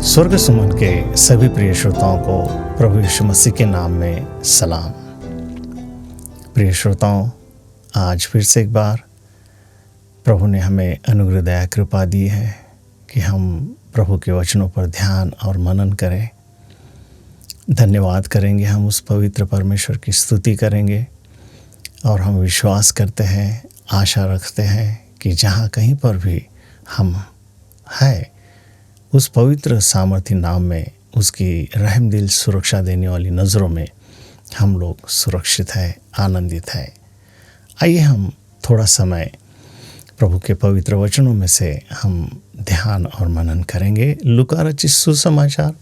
स्वर्ग सुमन के सभी प्रिय श्रोताओं को प्रभु यीशु मसीह के नाम में सलाम। प्रिय श्रोताओं, आज फिर से एक बार प्रभु ने हमें अनुग्रह दया कृपा दी है कि हम प्रभु के वचनों पर ध्यान और मनन करें। धन्यवाद करेंगे, हम उस पवित्र परमेश्वर की स्तुति करेंगे और हम विश्वास करते हैं, आशा रखते हैं कि जहाँ कहीं पर भी हम हैं उस पवित्र सामर्थी नाम में, उसकी रहम दिल सुरक्षा देने वाली नज़रों में हम लोग सुरक्षित हैं, आनंदित हैं। आइए हम थोड़ा समय प्रभु के पवित्र वचनों में से हम ध्यान और मनन करेंगे। लूका रचित सुसमाचार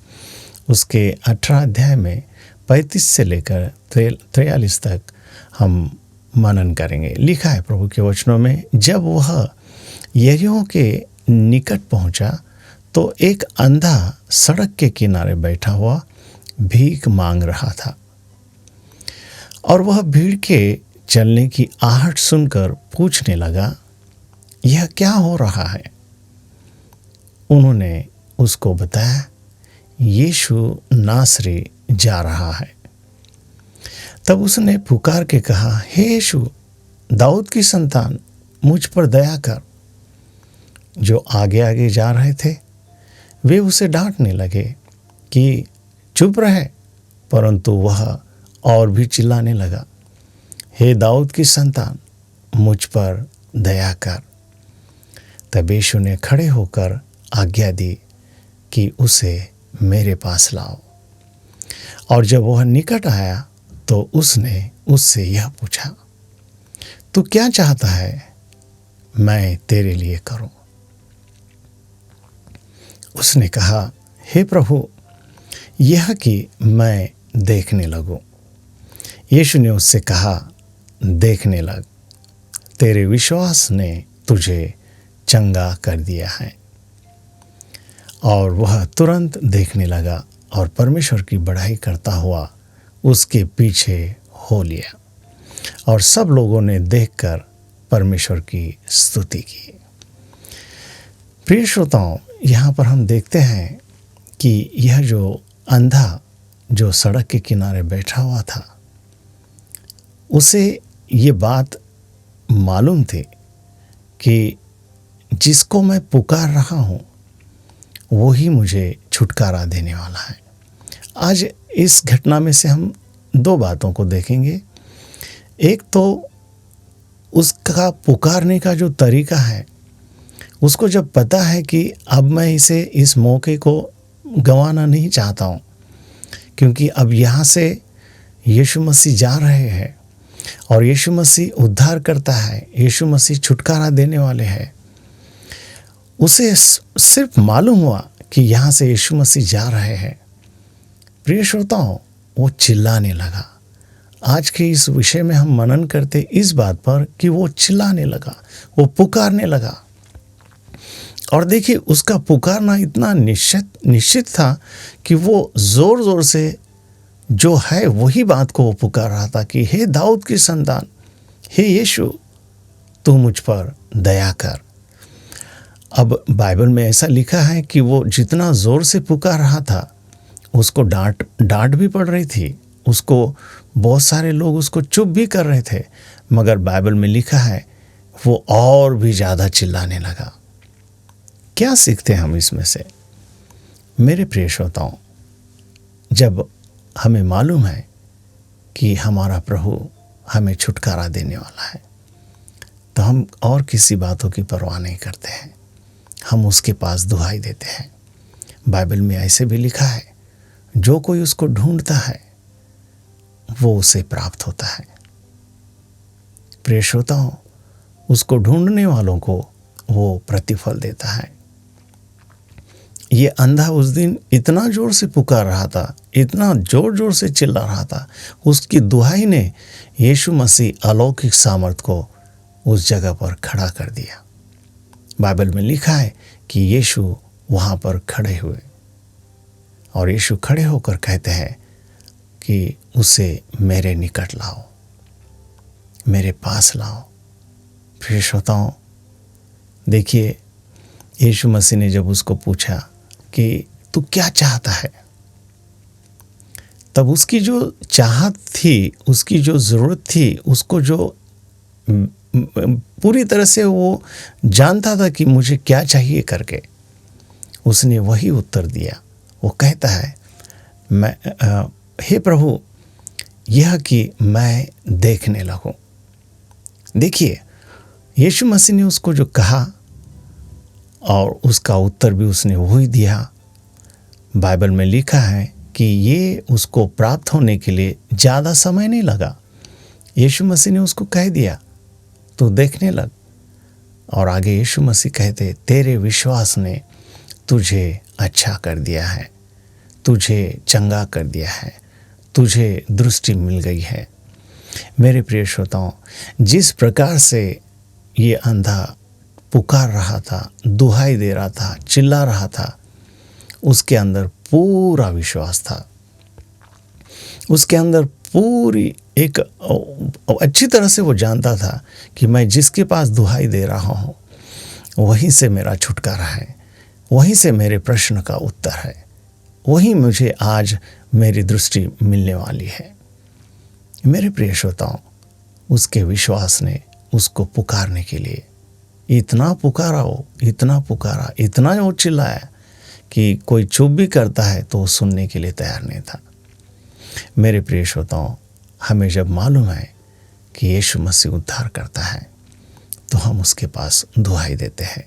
उसके 18 अध्याय में 35 से लेकर 43 तक हम मनन करेंगे। लिखा है प्रभु के वचनों में, जब वह यरीहो के निकट पहुंचा तो एक अंधा सड़क के किनारे बैठा हुआ भीख मांग रहा था और वह भीड़ के चलने की आहट सुनकर पूछने लगा, यह क्या हो रहा है? उन्होंने उसको बताया, यीशु नासरी जा रहा है। तब उसने पुकार के कहा, हे यीशु, दाऊद की संतान, मुझ पर दया कर। जो आगे आगे जा रहे थे वे उसे डांटने लगे कि चुप रहे, परंतु वह और भी चिल्लाने लगा, हे दाऊद की संतान, मुझ पर दया कर। तब यीशु ने खड़े होकर आज्ञा दी कि उसे मेरे पास लाओ। और जब वह निकट आया तो उसने उससे यह पूछा, तू क्या चाहता है मैं तेरे लिए करूं? उसने कहा, हे प्रभु, यह कि मैं देखने लगूं। यीशु ने उससे कहा, देखने लग, तेरे विश्वास ने तुझे चंगा कर दिया है। और वह तुरंत देखने लगा और परमेश्वर की बड़ाई करता हुआ उसके पीछे हो लिया। और सब लोगों ने देखकर परमेश्वर की स्तुति की। प्रिय श्रोताओं, यहाँ पर हम देखते हैं कि यह जो अंधा जो सड़क के किनारे बैठा हुआ था, उसे ये बात मालूम थी कि जिसको मैं पुकार रहा हूँ वो ही मुझे छुटकारा देने वाला है। आज इस घटना में से हम दो बातों को देखेंगे। एक तो उसका पुकारने का जो तरीका है, उसको जब पता है कि अब मैं इस मौके को गंवाना नहीं चाहता हूँ, क्योंकि अब यहाँ से यीशु मसीह जा रहे हैं और यीशु मसीह उद्धार करता है, यीशु मसीह छुटकारा देने वाले हैं। उसे सिर्फ मालूम हुआ कि यहाँ से यीशु मसीह जा रहे हैं। प्रिय श्रोताओं, वो चिल्लाने लगा। आज के इस विषय में हम मनन करते इस बात पर कि वो चिल्लाने लगा, वो पुकारने लगा। और देखिए, उसका पुकारना इतना निश्चित था कि वो जोर जोर से जो है वही बात को वो पुकार रहा था कि हे दाऊद की संतान, हे यीशु, तू मुझ पर दया कर। अब बाइबल में ऐसा लिखा है कि वो जितना जोर से पुकार रहा था, उसको डांट भी पड़ रही थी, उसको बहुत सारे लोग उसको चुप भी कर रहे थे, मगर बाइबल में लिखा है वो और भी ज़्यादा चिल्लाने लगा। क्या सीखते हैं हम इसमें से? मेरे प्रिय श्रोताओं, जब हमें मालूम है कि हमारा प्रभु हमें छुटकारा देने वाला है, तो हम और किसी बातों की परवाह नहीं करते हैं, हम उसके पास दुहाई देते हैं। बाइबल में ऐसे भी लिखा है, जो कोई उसको ढूंढता है वो उसे प्राप्त होता है। प्रिय श्रोताओं, उसको ढूंढने वालों को वो प्रतिफल देता है। ये अंधा उस दिन इतना जोर से पुकार रहा था, इतना जोर जोर से चिल्ला रहा था, उसकी दुहाई ने यीशु मसीह अलौकिक सामर्थ को उस जगह पर खड़ा कर दिया। बाइबल में लिखा है कि यीशु वहाँ पर खड़े हुए और यीशु खड़े होकर कहते हैं कि उसे मेरे निकट लाओ, मेरे पास लाओ। प्रिय श्रोताओं, देखिए, यीशु मसीह ने जब उसको पूछा कि तू क्या चाहता है। तब उसकी जो चाहत थी, उसकी जो ज़रूरत थी, उसको जो पूरी तरह से वो जानता था कि मुझे क्या चाहिए करके, उसने वही उत्तर दिया। वो कहता है, हे प्रभु, यह कि मैं देखने लगूं। देखिए, यीशु मसीह ने उसको जो कहा और उसका उत्तर भी उसने वही दिया। बाइबल में लिखा है कि ये उसको प्राप्त होने के लिए ज़्यादा समय नहीं लगा। यीशु मसीह ने उसको कह दिया, तू देखने लग। और आगे यीशु मसीह कहते, तेरे विश्वास ने तुझे अच्छा कर दिया है, तुझे चंगा कर दिया है, तुझे दृष्टि मिल गई है। मेरे प्रिय श्रोताओं, जिस प्रकार से ये अंधा पुकार रहा था, दुहाई दे रहा था, चिल्ला रहा था, उसके अंदर पूरा विश्वास था। उसके अंदर पूरी एक अच्छी तरह से वो जानता था कि मैं जिसके पास दुहाई दे रहा हूँ, वहीं से मेरा छुटकारा है, वहीं से मेरे प्रश्न का उत्तर है, वहीं मुझे आज मेरी दृष्टि मिलने वाली है। मेरे प्रिय श्रोताओं, उसके विश्वास ने उसको पुकारने के लिए इतना पुकारा, इतना वो चिल्लाया कि कोई चुप भी करता है तो वो सुनने के लिए तैयार नहीं था। मेरे प्रिय श्रोताओं, हमें जब मालूम है कि यीशु मसीह उद्धार करता है, तो हम उसके पास दुहाई देते हैं,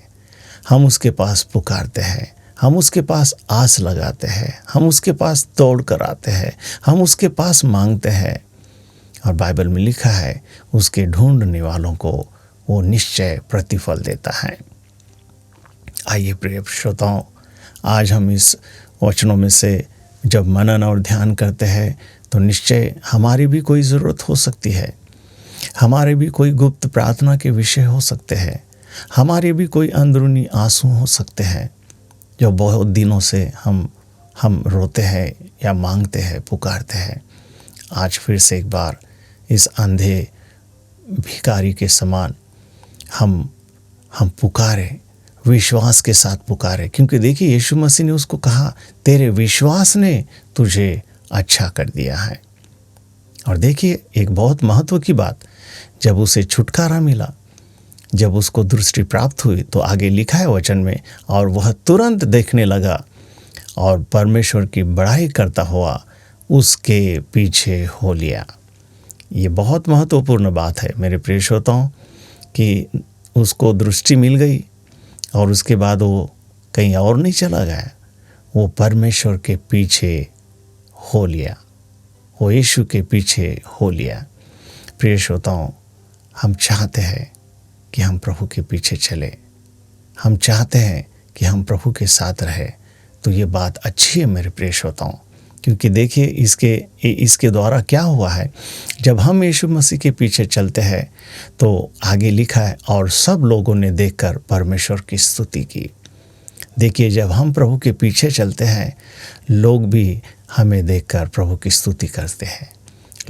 हम उसके पास पुकारते हैं, हम उसके पास आस लगाते हैं, हम उसके पास दौड़ कर आते हैं, हम उसके पास मांगते हैं। और बाइबल में लिखा है, उसके ढूंढने वालों को वो निश्चय प्रतिफल देता है। आइए प्रिय श्रोताओं, आज हम इस वचनों में से जब मनन और ध्यान करते हैं, तो निश्चय हमारी भी कोई ज़रूरत हो सकती है, हमारे भी कोई गुप्त प्रार्थना के विषय हो सकते हैं, हमारे भी कोई अंदरूनी आंसू हो सकते हैं, जो बहुत दिनों से हम रोते हैं या मांगते हैं, पुकारते हैं। आज फिर से एक बार इस अंधे भिखारी के समान हम पुकारें, विश्वास के साथ पुकारे। क्योंकि देखिए, यीशु मसीह ने उसको कहा, तेरे विश्वास ने तुझे अच्छा कर दिया है। और देखिए, एक बहुत महत्व की बात, जब उसे छुटकारा मिला, जब उसको दृष्टि प्राप्त हुई, तो आगे लिखा है वचन में, और वह तुरंत देखने लगा और परमेश्वर की बड़ाई करता हुआ उसके पीछे हो लिया। ये बहुत महत्वपूर्ण बात है मेरे प्रिय श्रोताओं, कि उसको दृष्टि मिल गई और उसके बाद वो कहीं और नहीं चला गया, वो परमेश्वर के पीछे हो लिया, वो यीशु के पीछे हो लिया। प्रिय श्रोताओं, हम चाहते हैं कि हम प्रभु के पीछे चले, हम चाहते हैं कि हम प्रभु के साथ रहे। तो ये बात अच्छी है मेरे प्रिय श्रोताओं, क्योंकि देखिए, इसके द्वारा क्या हुआ है, जब हम यीशु मसीह के पीछे चलते हैं, तो आगे लिखा है, और सब लोगों ने देखकर परमेश्वर की स्तुति की। देखिए, जब हम प्रभु के पीछे चलते हैं, लोग भी हमें देखकर प्रभु की स्तुति करते हैं,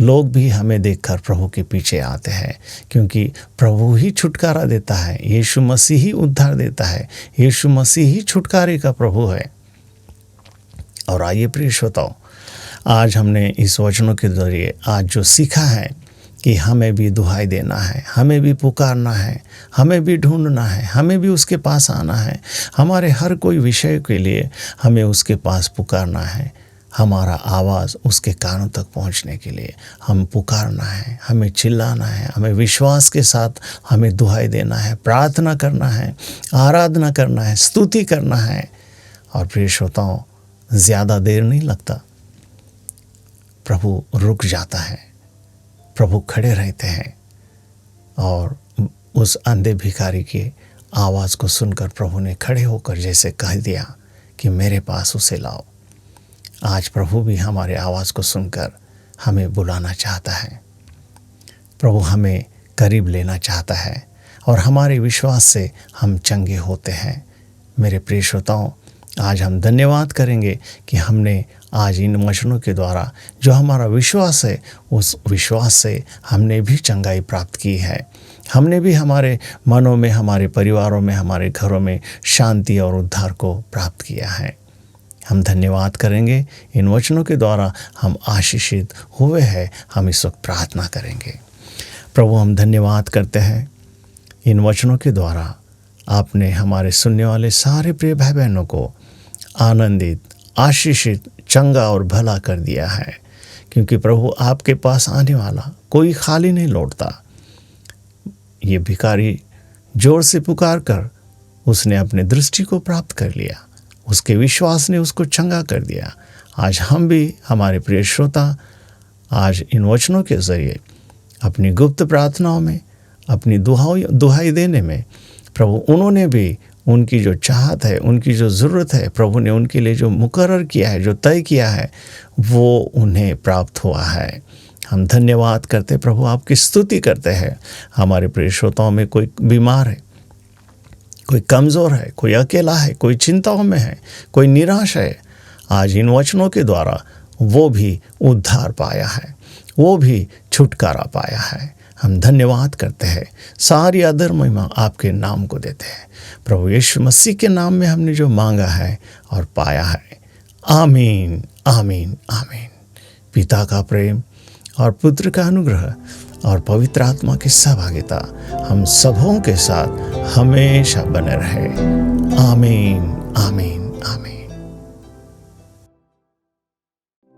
लोग भी हमें देखकर प्रभु के पीछे आते हैं, क्योंकि प्रभु ही छुटकारा देता है, यीशु मसीह ही उद्धार देता है, यीशु मसीह ही छुटकारे का प्रभु है। और आइए प्रिय श्रोताओं, आज हमने इस वचनों के जरिए आज जो सीखा है कि हमें भी दुहाई देना है, हमें भी पुकारना है, हमें भी ढूंढना है, हमें भी उसके पास आना है, हमारे हर कोई विषय के लिए हमें उसके पास पुकारना है, हमारा आवाज़ उसके कानों तक पहुंचने के लिए हम पुकारना है, हमें चिल्लाना है, हमें विश्वास के साथ हमें दुहाई देना है, प्रार्थना करना है, आराधना करना है, स्तुति करना है। और प्रिय श्रोताओं, ज़्यादा देर नहीं लगता, प्रभु रुक जाता है, प्रभु खड़े रहते हैं, और उस अंधे भिखारी की आवाज़ को सुनकर प्रभु ने खड़े होकर जैसे कह दिया कि मेरे पास उसे लाओ। आज प्रभु भी हमारे आवाज़ को सुनकर हमें बुलाना चाहता है, प्रभु हमें करीब लेना चाहता है, और हमारे विश्वास से हम चंगे होते हैं। मेरे प्रिय श्रोताओं, आज हम धन्यवाद करेंगे कि हमने आज इन वचनों के द्वारा जो हमारा विश्वास है, उस विश्वास से हमने भी चंगाई प्राप्त की है, हमने भी हमारे मनों में, हमारे परिवारों में, हमारे घरों में शांति और उद्धार को प्राप्त किया है। हम धन्यवाद करेंगे। इन वचनों के द्वारा हम आशीषित हुए हैं, हम इस वक्त प्रार्थना करेंगे। प्रभु, हम धन्यवाद करते हैं इन वचनों के द्वारा आपने हमारे सुनने वाले सारे प्रिय भाई बहनों को आनंदित, आशीषित, चंगा और भला कर दिया है, क्योंकि प्रभु आपके पास आने वाला कोई खाली नहीं लौटता। ये भिखारी जोर से पुकार कर उसने अपने दृष्टि को प्राप्त कर लिया, उसके विश्वास ने उसको चंगा कर दिया। आज हम भी, हमारे प्रिय श्रोता, आज इन वचनों के ज़रिए अपनी गुप्त प्रार्थनाओं में, अपनी दुहाई देने में, प्रभु उन्होंने भी उनकी जो चाहत है, उनकी जो ज़रूरत है, प्रभु ने उनके लिए जो मुकर्रर किया है, जो तय किया है, वो उन्हें प्राप्त हुआ है। हम धन्यवाद करते प्रभु, आपकी स्तुति करते हैं। हमारे प्रिय श्रोताओं में कोई बीमार है, कोई कमज़ोर है, कोई अकेला है, कोई चिंताओं में है, कोई निराश है, आज इन वचनों के द्वारा वो भी उद्धार पाया है, वो भी छुटकारा पाया है। हम धन्यवाद करते हैं, सारी आदर महिमा आपके नाम को देते हैं। प्रभु यीशु मसीह के नाम में हमने जो मांगा है और पाया है। आमीन, आमीन, आमीन। पिता का प्रेम और पुत्र का अनुग्रह और पवित्र आत्मा की सहभागिता हम सबों के साथ हमेशा बने रहे। आमीन, आमीन।